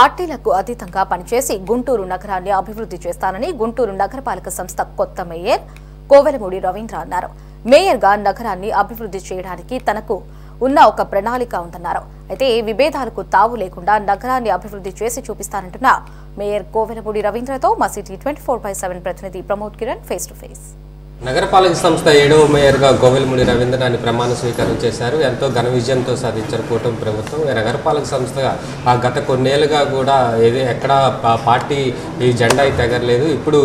పార్టీలకు అతీతంగా పనిచేసి గుంటూరు నగరాన్ని అభివృద్ధి చేస్తానని గుంటూరు నగరపాలక సంస్థ కొత్త మేయర్ కోవెలమూడి రవీంద్ర అన్నారు. మేయర్గా నగరాన్ని అభివృద్ధి చేయడానికి తనకు ఉన్న ఒక ప్రణాళిక ఉందన్నారు. అయితే విభేదాలకు తావు లేకుండా నగరాన్ని అభివృద్ధి చేసి చూపిస్తానంటున్న మేయర్ కోవెలమూడి రవీంద్రతో మా సిటీ 24/7 ప్రతినిధి Pramod Kiran face to face. నగరపాలక సంస్థ 7వ మేయర్గా కోవెలమూడి రవీంద్రనాన్ని ప్రమాణ స్వీకారం చేశారు. ఎంతో ఘన విజయంతో సాధించారు కూటమి ప్రభుత్వం. నగరపాలక సంస్థగా గత కొన్నేళ్లుగా కూడా ఎక్కడా పార్టీ ఈ జెండా అయితే ఎగరలేదు. ఇప్పుడు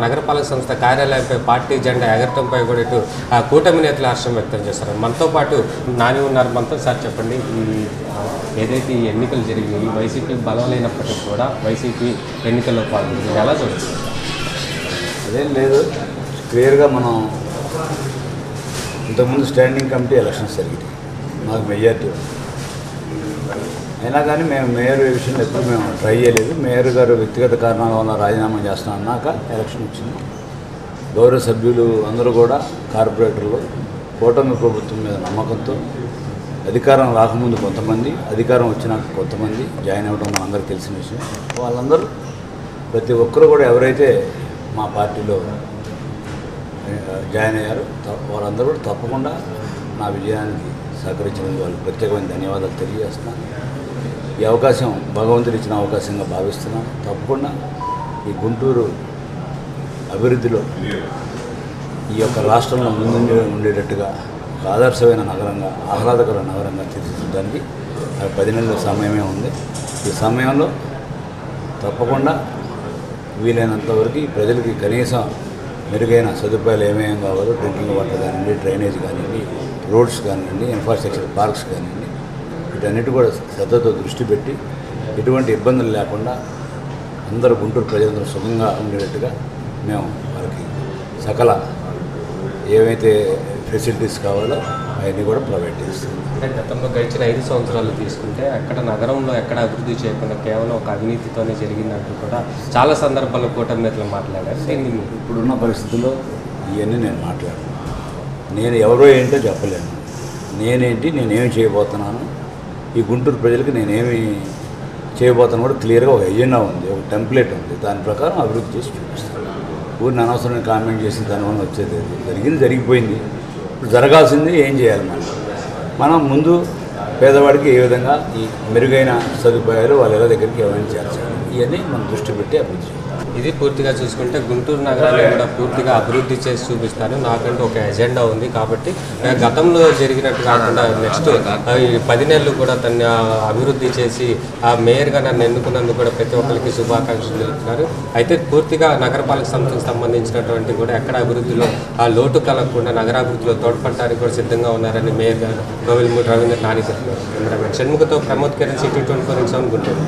నగరపాలక సంస్థ కార్యాలయంపై పార్టీ జెండా ఎగరటంపై కూడా ఇటు కూటమి నేతలు హర్షం వ్యక్తం చేశారు. మనతో పాటు నాని ఉన్నారు. మనతో సార్ చెప్పండి, ఏదైతే ఈ ఎన్నికలు జరిగాయి వైసీపీ బలం లేనప్పటికీ కూడా వైసీపీ ఎన్నికల్లో పాల్గొంది, ఎలా చూడండి? అదేం లేదు, క్లియర్గా మనం ఇంతకుముందు స్టాండింగ్ కమిటీ ఎలక్షన్స్ జరిగింది, మాకు మెజార్టీ అయినా కానీ మేము మేయర్ విషయంలో ఎప్పుడు మేము ట్రై చేయలేదు. మేయర్ గారు వ్యక్తిగత కారణాల వల్ల రాజీనామా చేస్తాం అన్నాక ఎలక్షన్ వచ్చింది. గౌరవ సభ్యులు అందరూ కూడా కార్పొరేటర్లు కూటమి ప్రభుత్వం మీద నమ్మకంతో అధికారం రాకముందు కొంతమంది, అధికారం వచ్చినాక కొంతమంది జాయిన్ అవ్వడం మనందరికీ తెలిసిన విషయం. వాళ్ళందరూ ప్రతి ఒక్కరు కూడా ఎవరైతే మా పార్టీలో జాయిన్ అయ్యారు వాళ్ళందరూ కూడా తప్పకుండా నా విజయానికి సహకరించినందుకు వాళ్ళకి ప్రత్యేకమైన ధన్యవాదాలు తెలియజేస్తున్నాను. ఈ అవకాశం భగవంతుడు ఇచ్చిన అవకాశంగా భావిస్తున్నాను. తప్పకుండా ఈ గుంటూరు అభివృద్ధిలో ఈ యొక్క రాష్ట్రంలో ముందు ఉండేటట్టుగా ఒక ఆదర్శమైన నగరంగా, ఆహ్లాదకర నగరంగా తీర్చిదిద్దడానికి 10 నెలల సమయమే ఉంది. ఈ సమయంలో తప్పకుండా వీలైనంత వరకు ప్రజలకి కనీసం మెరుగైన సదుపాయాలు ఏమేమి కావాలో, డ్రింకింగ్ వాటర్ కానివ్వండి, డ్రైనేజ్ కానివ్వండి, రోడ్స్ కానివ్వండి, ఇన్ఫ్రాస్ట్రక్చర్ పార్క్స్ కానివ్వండి, వీటన్నిటి కూడా శ్రద్ధతో దృష్టి పెట్టి ఎటువంటి ఇబ్బందులు లేకుండా అందరూ గుంటూరు ప్రజలందరూ సుఖంగా ఉండేటట్టుగా మేము వాళ్ళకి సకల ఏవైతే ఫెసిలిటీస్ కావాలో అవన్నీ కూడా ప్రొవైడ్ చేస్తాం. అంటే గతంలో గడిచిన 5 సంవత్సరాలు తీసుకుంటే అక్కడ నగరంలో ఎక్కడ అభివృద్ధి చేయకుండా కేవలం ఒక అవినీతితోనే జరిగినట్టు కూడా చాలా సందర్భాల్లో కూటమి నేతలు మాట్లాడారు. ఇప్పుడున్న పరిస్థితుల్లో ఇవన్నీ నేను మాట్లాడాను. నేను ఎవరో ఏంటో చెప్పలేను. నేనేంటి, నేనేమి చేయబోతున్నాను, ఈ గుంటూరు ప్రజలకు నేనేమి చేయబోతున్నాను కూడా క్లియర్గా ఒక ఎజెండా ఉంది, ఒక టెంప్లెట్ ఉంది. దాని ప్రకారం అభివృద్ధి చేసి చూపిస్తాను. ఊరిని అనవసరమైన కామెంట్ చేసి దానివల్ల వచ్చేది జరిగింది, జరిగిపోయింది. ఇప్పుడు జరగాల్సింది ఏం చేయాలి? మనం ముందు పేదవాడికి ఏ విధంగా ఈ మెరుగైన సదుపాయాలు వాళ్ళ దగ్గరికి ఎవరైనా చేర్చాలి, ఇవన్నీ మనం దృష్టి పెట్టి అభివృద్ధి చేయాలి. ఇది పూర్తిగా చూసుకుంటే గుంటూరు నగరాన్ని కూడా పూర్తిగా అభివృద్ధి చేసి చూపిస్తాను. నాకంటూ ఒక ఎజెండా ఉంది కాబట్టి గతంలో జరిగినట్టు కాకుండా నెక్స్ట్ 10 నెలలు కూడా తన అభివృద్ధి చేసి ఆ మేయర్గా నన్ను ఎన్నుకున్నందుకు కూడా ప్రతి ఒక్కరికి శుభాకాంక్షలు తెలుపుతున్నారు. అయితే పూర్తిగా నగరపాలక సంస్థకు సంబంధించినటువంటి కూడా ఎక్కడ అభివృద్ధిలో ఆ లోటు కలగకుండా నగరాభివృద్ధిలో తోడ్పడటానికి కూడా సిద్ధంగా ఉన్నారని మేయర్ గారు కోవెలమూడి రవీంద్ర నాని చెప్పారు. కెమెరామెన్ షణ్ముఖతో ప్రమోద్ కిరణ్, సిటీ 24/7 గుంటూరు.